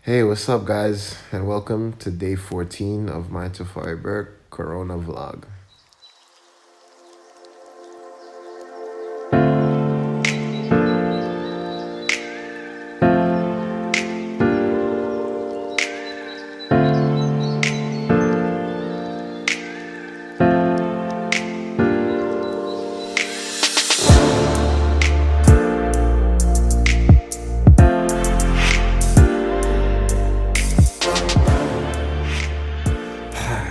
Hey, what's up, guys? And welcome to day 14 of my to Fiber Corona vlog.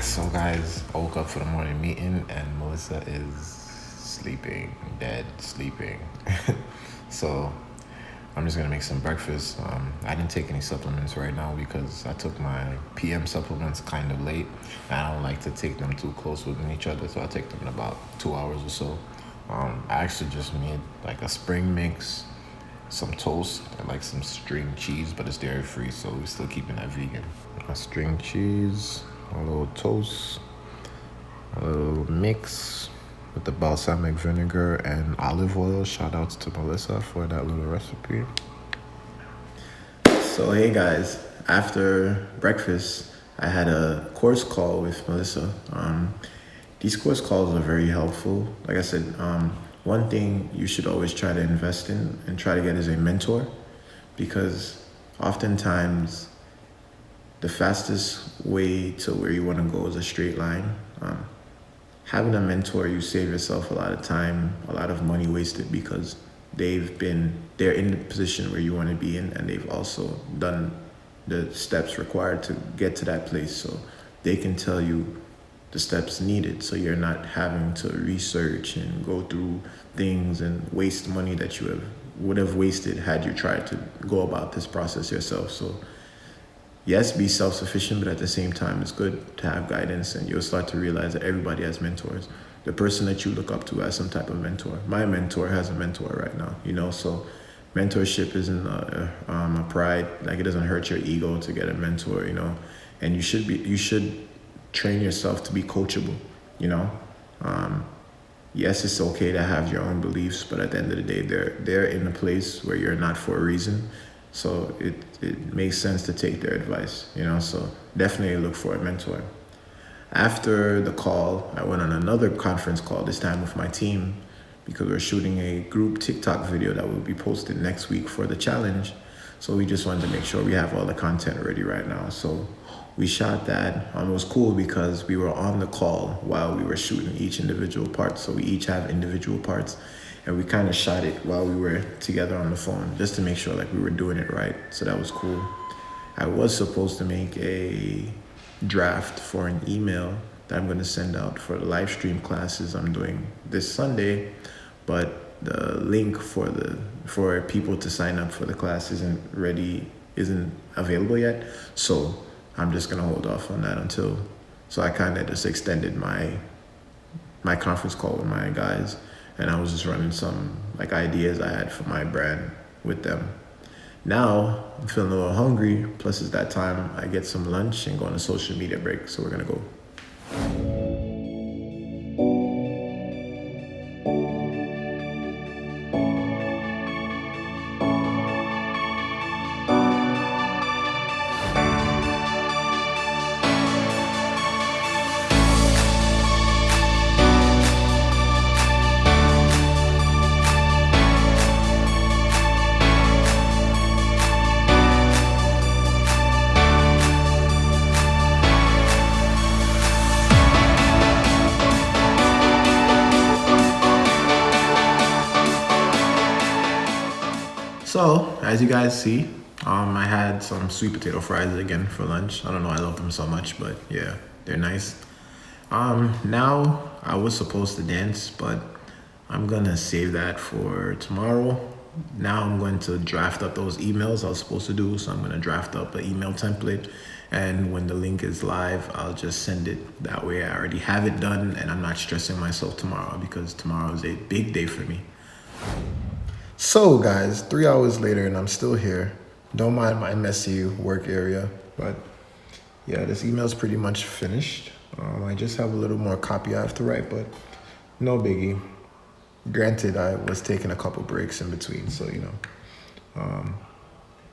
So, guys, I woke up for the morning meeting and Melissa is sleeping, dead, sleeping. So, I'm just gonna make some breakfast. I didn't take any supplements right now because I took my PM supplements kind of late, and I don't like to take them too close within each other, so I take them in about 2 hours or so. I actually just made like a spring mix, some toast, and like some string cheese, but it's dairy free, so we're still keeping that vegan. A string cheese, a little toast, a little mix with the balsamic vinegar and olive oil. Shout outs to Melissa for that little recipe. So, hey guys, after breakfast, I had a course call with Melissa. These course calls are very helpful. Like I said, one thing you should always try to invest in and try to get is a mentor, because oftentimes the fastest way to where you want to go is a straight line. Having a mentor, you save yourself a lot of time, a lot of money wasted, because they're in the position where you want to be in, and they've also done the steps required to get to that place. So they can tell you the steps needed, so you're not having to research and go through things and waste money that you would have wasted had you tried to go about this process yourself. So yes, be self-sufficient, but at the same time, it's good to have guidance, and you'll start to realize that everybody has mentors. The person that you look up to has some type of mentor. My mentor has a mentor right now, so mentorship isn't a pride. Like, it doesn't hurt your ego to get a mentor, and you should train yourself to be coachable, you know. Yes, it's okay to have your own beliefs, but at the end of the day, they're in a place where you're not for a reason. So it makes sense to take their advice, So definitely look for a mentor. After the call, I went on another conference call, this time with my team, because we're shooting a group TikTok video that will be posted next week for the challenge. So we just wanted to make sure we have all the content ready right now. So we shot that. It was cool because we were on the call while we were shooting each individual part. So we each have individual parts, and we kind of shot it while we were together on the phone, just to make sure like we were doing it right. So that was cool. I was supposed to make a draft for an email that I'm going to send out for the live stream classes I'm doing this Sunday, but the link for people to sign up for the class isn't available yet. So I'm just gonna hold off on that until. So I kind of just extended my conference call with my guys, and I was just running some like ideas I had for my brand with them. Now I'm feeling a little hungry. Plus, it's that time I get some lunch and go on a social media break. So we're gonna go. So, as you guys see, I had some sweet potato fries again for lunch. I don't know, I love them so much, but yeah, they're nice. Now I was supposed to dance, but I'm gonna save that for tomorrow. Now I'm going to draft up those emails I was supposed to do. So I'm gonna draft up an email template, and when the link is live, I'll just send it. That way I already have it done, and I'm not stressing myself tomorrow, because tomorrow is a big day for me. So, guys, 3 hours later, and I'm still here. Don't mind my messy work area, but yeah, this email's pretty much finished. I just have a little more copy I have to write, but no biggie. Granted, I was taking a couple breaks in between, so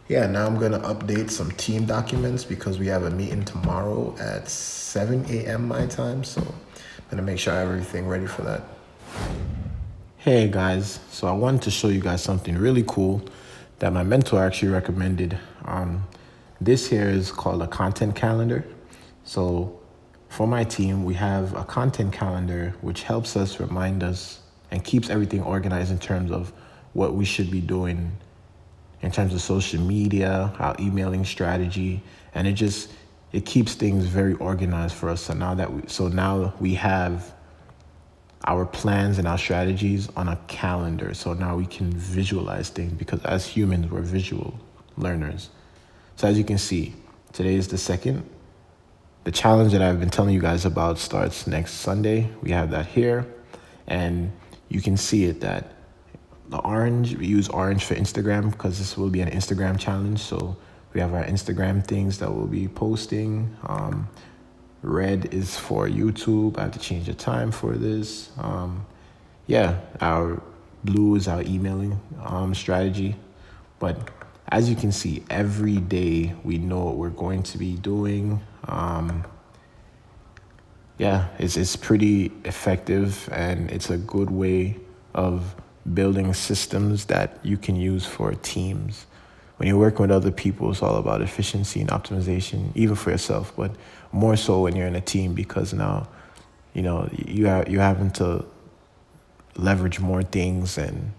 Yeah, now I'm gonna update some team documents because we have a meeting tomorrow at 7 a.m. my time. So I'm gonna make sure I have everything ready for that. Hey guys, so I wanted to show you guys something really cool that my mentor actually recommended. This here is called a content calendar. So for my team, we have a content calendar which helps us remind us and keeps everything organized in terms of what we should be doing in terms of social media, our emailing strategy, and it keeps things very organized for us. So now we have our plans and our strategies on a calendar. So now we can visualize things because as humans, we're visual learners. So as you can see, today is the 2nd. The challenge that I've been telling you guys about starts next Sunday. We have that here. And you can see it that the orange, we use orange for Instagram because this will be an Instagram challenge. So we have our Instagram things that we'll be posting. Red is for YouTube. I have to change the time for this. Our blue is our emailing strategy. But as you can see, every day we know what we're going to be doing. It's pretty effective, and it's a good way of building systems that you can use for teams. When you're working with other people, it's all about efficiency and optimization, even for yourself, but more so when you're in a team because now, you're having to leverage more things and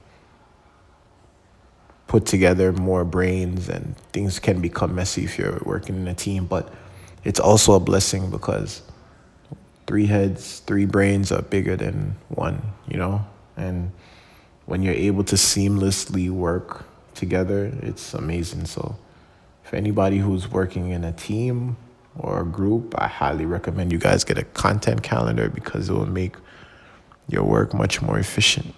put together more brains, and things can become messy if you're working in a team. But it's also a blessing because 3 heads, 3 brains are bigger than one, and when you're able to seamlessly work together, it's amazing. So if anybody who's working in a team or a group, I highly recommend you guys get a content calendar because it will make your work much more efficient.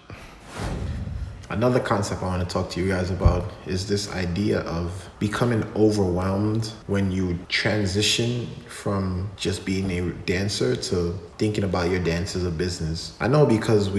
Another concept I want to talk to you guys about is this idea of becoming overwhelmed when you transition from just being a dancer to thinking about your dance as a business. I know because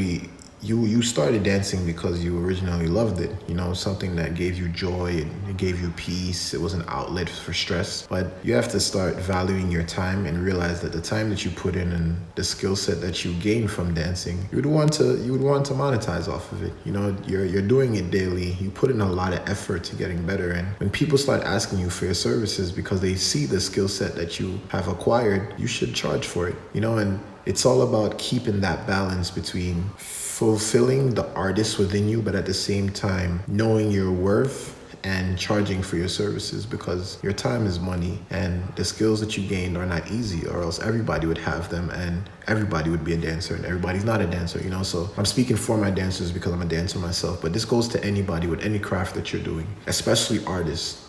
you started dancing because you originally loved it, something that gave you joy and it gave you peace. It was an outlet for stress. But you have to start valuing your time and realize that the time that you put in and the skill set that you gain from dancing, you would want to monetize off of it. You're doing it daily. You put in a lot of effort to getting better. And when people start asking you for your services because they see the skill set that you have acquired, you should charge for it. And it's all about keeping that balance between fulfilling the artist within you, but at the same time knowing your worth and charging for your services, because your time is money and the skills that you gained are not easy, or else everybody would have them and everybody would be a dancer, and everybody's not a dancer. So I'm speaking for my dancers because I'm a dancer myself, but this goes to anybody with any craft that you're doing, especially artists.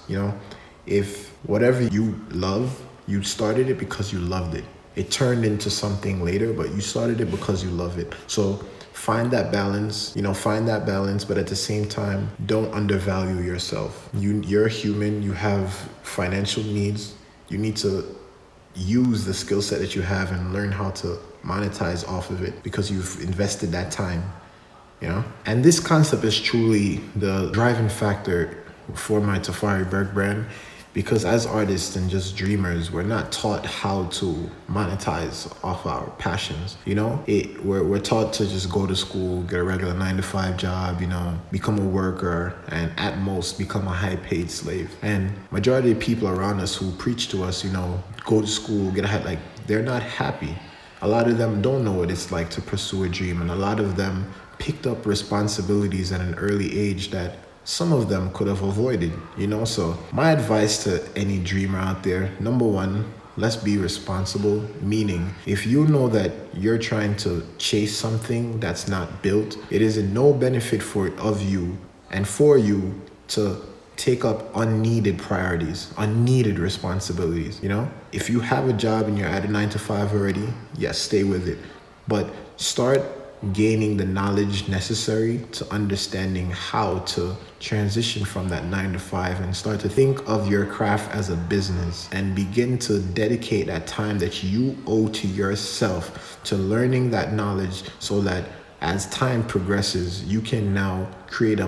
If whatever you love, you started it because you loved it. It turned into something later, but you started it because you love it. So find that balance, but at the same time, don't undervalue yourself. You're a human, you have financial needs. You need to use the skill set that you have and learn how to monetize off of it because you've invested that time, And this concept is truly the driving factor for my Tafari Berg brand. Because as artists and just dreamers, we're not taught how to monetize off our passions. We're taught to just go to school, get a regular 9-to-5 job, become a worker, and at most become a high-paid slave. And majority of people around us who preach to us, go to school, get ahead, they're not happy. A lot of them don't know what it's like to pursue a dream, and a lot of them picked up responsibilities at an early age that some of them could have avoided, So my advice to any dreamer out there, number one, let's be responsible. Meaning, if you know that you're trying to chase something that's not built, it is in no benefit of you and for you to take up unneeded priorities, unneeded responsibilities, If you have a job and you're at a 9-to-5 already, yes, stay with it. But start gaining the knowledge necessary to understanding how to transition from that 9-to-5 and start to think of your craft as a business and begin to dedicate that time that you owe to yourself to learning that knowledge, so that as time progresses, you can now create a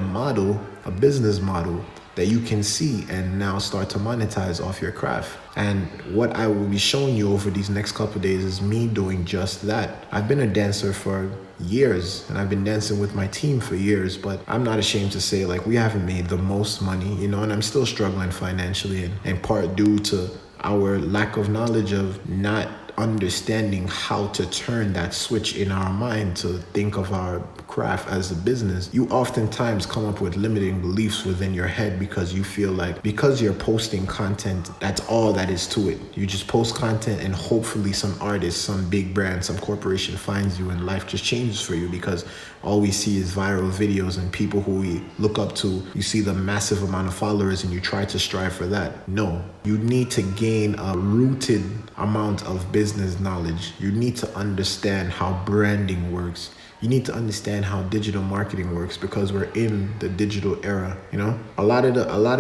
business model that you can see and now start to monetize off your craft. And what I will be showing you over these next couple of days is me doing just that. I've been a dancer for years and I've been dancing with my team for years, but I'm not ashamed to say like we haven't made the most money, you know, and I'm still struggling financially, and in part due to our lack of knowledge of not understanding how to turn that switch in our mind to think of our craft as a business. You oftentimes come up with limiting beliefs within your head because you feel like because you're posting content, that's all that is to it. You just post content and hopefully some artist, some big brand, some corporation finds you and life just changes for you, because all we see is viral videos and people who we look up to. You see the massive amount of followers and you try to strive for that. No, you need to gain a rooted amount of business knowledge. You need to understand how branding works. You need to understand how digital marketing works, because we're in the digital era. You know, a lot of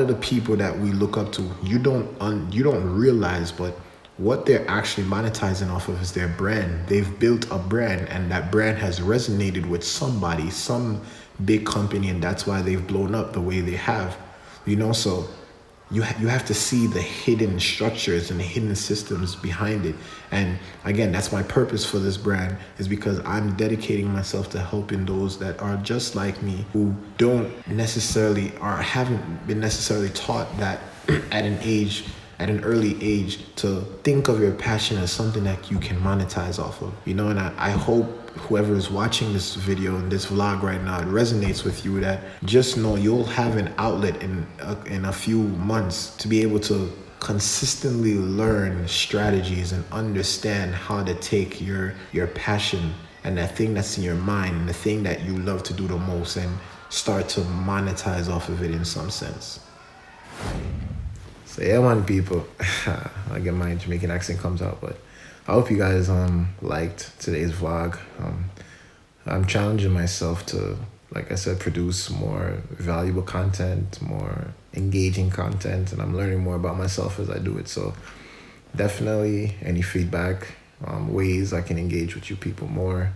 the people that we look up to, you don't realize, but what they're actually monetizing off of is their brand. They've built a brand, and that brand has resonated with somebody, some big company, and that's why they've blown up the way they have. You know, so you have to see the hidden structures and the hidden systems behind it. And again, that's my purpose for this brand, is because I'm dedicating myself to helping those that are just like me, who don't necessarily or haven't been necessarily taught that at an early age to think of your passion as something that you can monetize off of, you know. And I hope whoever is watching this video and this vlog right now, it resonates with you, that just know you'll have an outlet in a few months to be able to consistently learn strategies and understand how to take your passion and that thing that's in your mind and the thing that you love to do the most and start to monetize off of it in some sense. So yeah, man, people, I get my Jamaican accent comes out, but I hope you guys liked today's vlog. I'm challenging myself to, like I said, produce more valuable content, more engaging content, and I'm learning more about myself as I do it. So definitely any feedback, ways I can engage with you people more,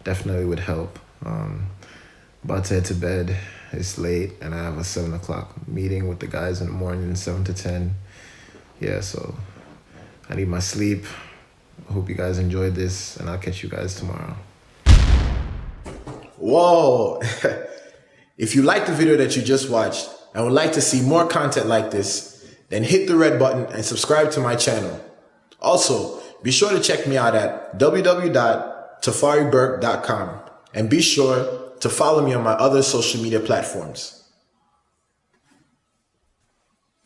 definitely would help. About to head to bed. It's late and I have a 7 o'clock meeting with the guys in the morning, 7 to 10. Yeah, so I need my sleep. I hope you guys enjoyed this, and I'll catch you guys tomorrow. Whoa! If you liked the video that you just watched and would like to see more content like this, then hit the red button and subscribe to my channel. Also, be sure to check me out at www.tafariburke.com and be sure to follow me on my other social media platforms.